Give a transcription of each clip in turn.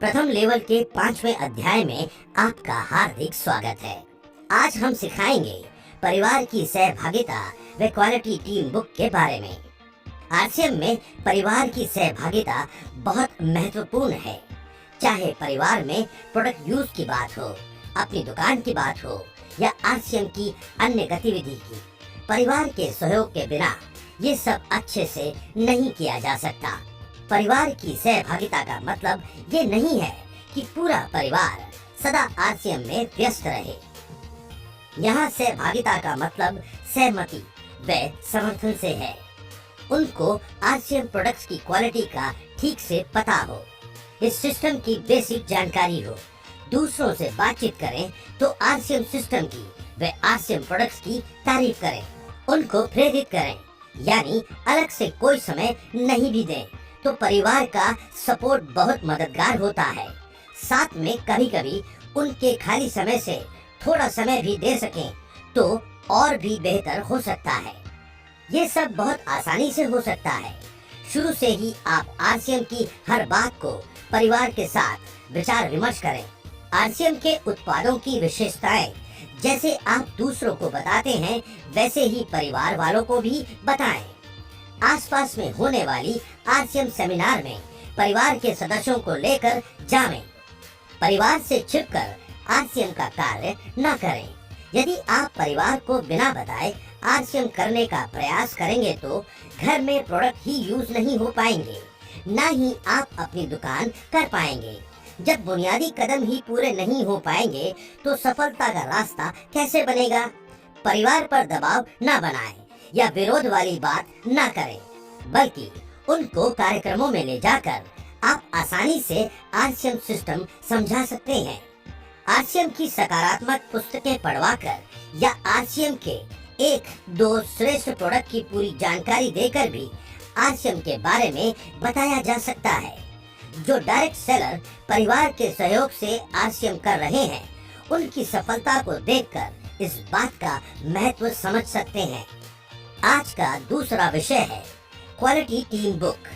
प्रथम लेवल के 5वें अध्याय में आपका हार्दिक स्वागत है। आज हम सिखाएंगे परिवार की सहभागिता व क्वालिटी टीम बुक के बारे में। आरसीएम में परिवार की सहभागिता बहुत महत्वपूर्ण है। चाहे परिवार में प्रोडक्ट यूज की बात हो, अपनी दुकान की बात हो या आरसीएम की अन्य गतिविधि की, परिवार के सहयोग के बिना ये सब अच्छे से नहीं किया जा सकता। परिवार की सहभागिता का मतलब ये नहीं है कि पूरा परिवार सदा आरसीएम में व्यस्त रहे। यहाँ सहभागिता का मतलब सहमति व समर्थन से है। उनको आरसीएम प्रोडक्ट्स की क्वालिटी का ठीक से पता हो, इस सिस्टम की बेसिक जानकारी हो, दूसरों से बातचीत करें तो आरसीएम सिस्टम की व आरसीएम प्रोडक्ट्स की तारीफ करें, उनको प्रेरित करें, यानी अलग से कोई समय नहीं भी दें तो परिवार का सपोर्ट बहुत मददगार होता है। साथ में कभी कभी उनके खाली समय से थोड़ा समय भी दे सकें तो और भी बेहतर हो सकता है। ये सब बहुत आसानी से हो सकता है। शुरू से ही आप आरसीएम की हर बात को परिवार के साथ विचार विमर्श करें। आरसीएम के उत्पादों की विशेषताएं जैसे आप दूसरों को बताते हैं वैसे ही परिवार वालों को भी बताएं। आसपास में होने वाली आरसीएम सेमिनार में परिवार के सदस्यों को लेकर जाएं। परिवार से छिपकर आरसीएम का कार्य न करें। यदि आप परिवार को बिना बताए आरसीएम करने का प्रयास करेंगे तो घर में प्रोडक्ट ही यूज नहीं हो पाएंगे, न ही आप अपनी दुकान कर पाएंगे। जब बुनियादी कदम ही पूरे नहीं हो पाएंगे तो सफलता का रास्ता कैसे बनेगा? परिवार पर दबाव न बनाएं या विरोध वाली बात न करें, बल्कि उनको कार्यक्रमों में ले जाकर आप आसानी से आरसीएम सिस्टम समझा सकते हैं। आरसीएम की सकारात्मक पुस्तकें पढ़वाकर या आरसीएम के 1-2 श्रेष्ठ प्रोडक्ट की पूरी जानकारी देकर भी आरसीएम के बारे में बताया जा सकता है। जो डायरेक्ट सेलर परिवार के सहयोग से आरसीएम कर रहे हैं, उनकी सफलता को देखकर इस बात का महत्व समझ सकते हैं। आज का दूसरा विषय है क्वालिटी टीम बुक।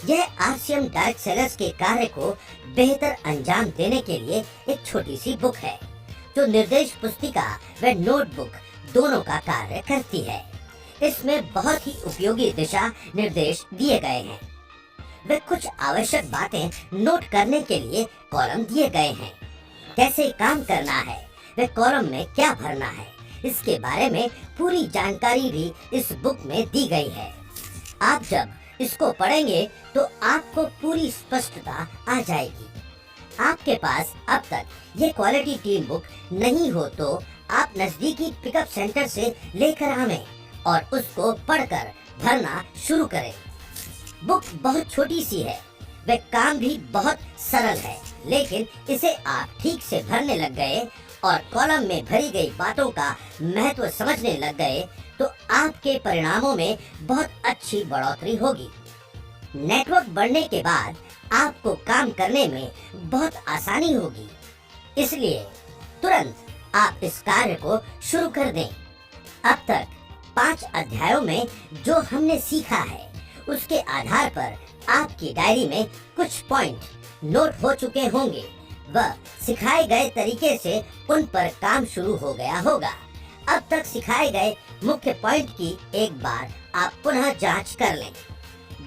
यह आरसीएम डायरेक्ट सेलर्स के कार्य को बेहतर अंजाम देने के लिए एक छोटी सी बुक है, जो निर्देश पुस्तिका व नोटबुक दोनों का कार्य करती है। इसमें बहुत ही उपयोगी दिशा निर्देश दिए गए हैं। वे कुछ आवश्यक बातें नोट करने के लिए कॉलम दिए गए हैं। कैसे काम करना है, वे कॉलम में क्या भरना है, इसके बारे में पूरी जानकारी भी इस बुक में दी गई है। आप जब इसको पढ़ेंगे तो आपको पूरी स्पष्टता आ जाएगी। आपके पास अब तक ये क्वालिटी टीम बुक नहीं हो तो आप नजदीकी पिकअप सेंटर से लेकर आवें और उसको पढ़कर भरना शुरू करें। बुक बहुत छोटी सी है, वे काम भी बहुत सरल है, लेकिन इसे आप ठीक से भरने लग गए और कॉलम में भरी गई बातों का महत्व समझने लग गए तो आपके परिणामों में बहुत अच्छी बढ़ोतरी होगी। नेटवर्क बढ़ने के बाद आपको काम करने में बहुत आसानी होगी, इसलिए तुरंत आप इस कार्य को शुरू कर दें। अब तक 5 अध्यायों में जो हमने सीखा है उसके आधार पर आपकी डायरी में कुछ पॉइंट नोट हो चुके होंगे व सिखाए गए तरीके से उन पर काम शुरू हो गया होगा। अब तक सिखाए गए मुख्य पॉइंट की एक बार आप पुनः जांच कर लें।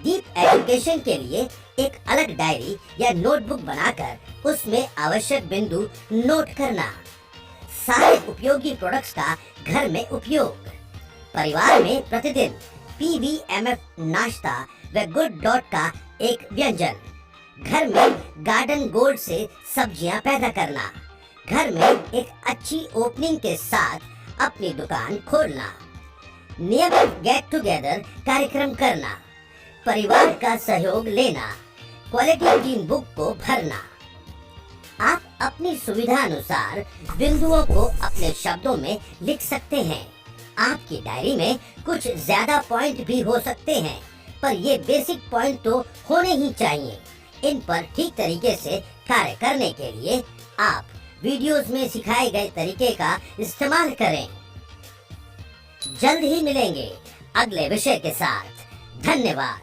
डीप एजुकेशन के लिए एक अलग डायरी या नोटबुक बनाकर उसमें आवश्यक बिंदु नोट करना। सारे उपयोगी प्रोडक्ट्स का घर में उपयोग। परिवार में प्रतिदिन PVMF नाश्ता व गुड डॉट का एक व्यंजन। घर में गार्डन गोल्ड से सब्जियां पैदा करना। घर में एक अच्छी ओपनिंग के साथ अपनी दुकान खोलना। नियमित गेट टुगेदर कार्यक्रम करना। परिवार का सहयोग लेना। क्वालिटी टीम बुक को भरना। आप अपनी सुविधा अनुसार बिंदुओं को अपने शब्दों में लिख सकते हैं। आपकी डायरी में कुछ ज्यादा पॉइंट भी हो सकते हैं, पर ये बेसिक पॉइंट तो होने ही चाहिए। इन पर ठीक तरीके से कार्य करने के लिए आप वीडियोस में सिखाए गए तरीके का इस्तेमाल करें। जल्द ही मिलेंगे अगले विषय के साथ। धन्यवाद।